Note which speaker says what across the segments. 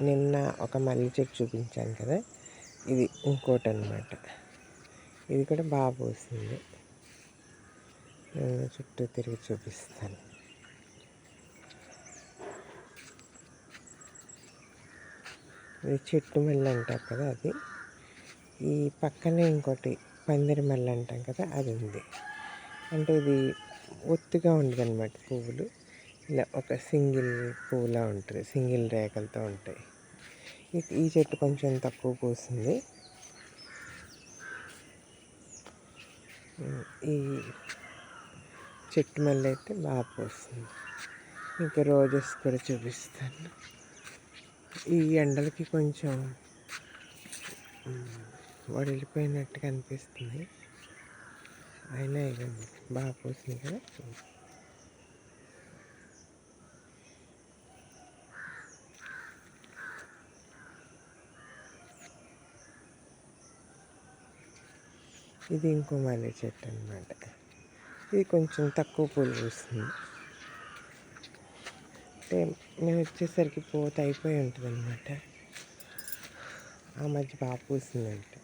Speaker 1: నిన్న ఒక మల్లె చెట్టు చూపించాను కదా, ఇది ఇంకోటి అనమాట. ఇది కూడా బాగా పూసింది. చుట్టూ తిరిగి చూపిస్తాను. ఇది చెట్టు మల్లె అంటారు కదా, అది. ఈ పక్కనే ఇంకోటి పందిరి మల్లె అంటాం కదా, అది ఉంది. అంటే ఇది ఒత్తుగా ఉండదు అనమాట. పువ్వులు ఇలా ఒక సింగిల్ పువ్వులా ఉంటుంది, సింగిల్ రేఖలతో ఉంటాయి. ఈ చెట్టు కొంచెం తక్కువ పూసింది. ఈ చెట్టు మల్లె అయితే బాగా పూస్తుంది. ఇంకా రోజెస్ కూడా చూపిస్తాను. ఈ ఎండలకి కొంచెం వడిలిపోయినట్టుగా అనిపిస్తుంది. అయినా ఇవ్వండి, బాగా పూసింది కదా. ఇది ఇంకో మల్లె చెట్టు అనమాట. ఇది కొంచెం తక్కువ పూలు పూస్తుంది. అంటే నేను వచ్చేసరికి పూత అయిపోయి ఉంటుంది అనమాట. ఆ మధ్య బాగా పూసిందంటే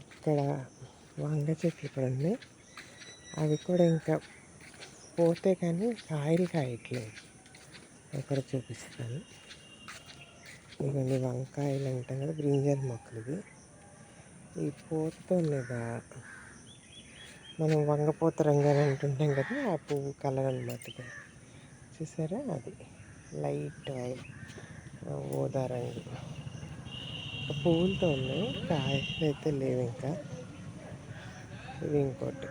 Speaker 1: ఇక్కడ వంగ చెట్లు కూడా ఉన్నాయి. అవి కూడా ఇంకా పోతే కానీ కాయలు కాయట్లేదు. అక్కడ చూపిస్తాను. ఇవన్నీ వంకాయలు అంటాం కదా, బ్రింజాల్ మొక్కలు. ఈ పూతతో లేదా మనం వంగపోత రంగు అని అంటుంటాం కదా, ఆ పువ్వు కలర్ అనమాట. చూసారా, అది లైట్ ఊదా రంగు పువ్వులతో ఉన్నాయి. కాయలు అయితే లేవు ఇంకా. ఇది ఇంకోటి.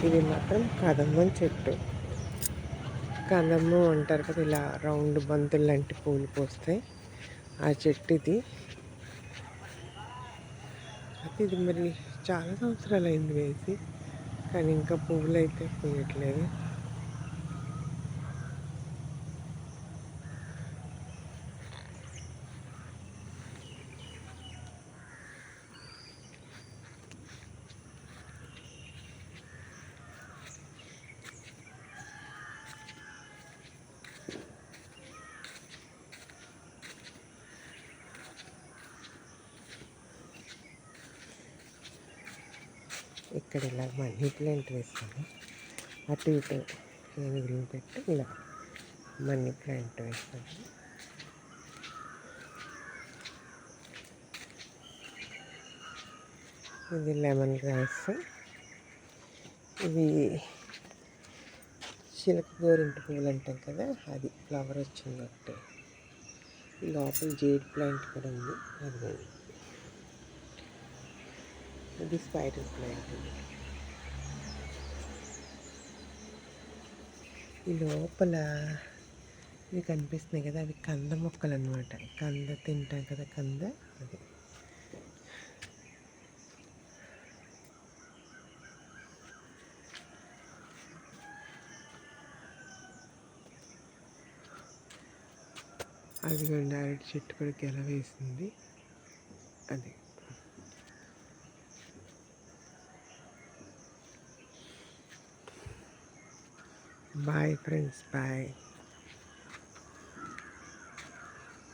Speaker 1: ఇది మాత్రం కదమ్మం చెట్టు. కదమ్మం అంటారు కదా, ఇలా రౌండ్ బంతులు లాంటి పూలు పోస్తాయి. ఆ చెట్టు ఇది. అయితే ఇది మరి చాలా సంవత్సరాలు అయింది వేసి, కానీ ఇంకా పువ్వులు అయితే పూయట్లేదు. ఇక్కడ ఇలా మనీ ప్లాంట్ వేస్తాను. అటు ఇటు ఏనుగులు పెట్టి ఇలా మనీ ప్లాంట్ వేస్తాను. ఇది లెమన్ గ్రాస్. ఇది చిలక గోరింటి పువ్వులు అంటాం కదా, అది ఫ్లవర్ వచ్చిందట్టే. లోపల జేడ్ ప్లాంట్ కూడా ఉంది. ఇది స్పైడర్ ప్లాంట్. ఈ లోపల ఇవి కనిపిస్తున్నాయి కదా, అవి కంద మొక్కలు అనమాట. కంద తింటాం కదా, కంద. అది అదిగోండి, అరటి చెట్టు కూడా గెల వేసింది. అది బాయ్ ఫ్రెండ్స్, బాయ్.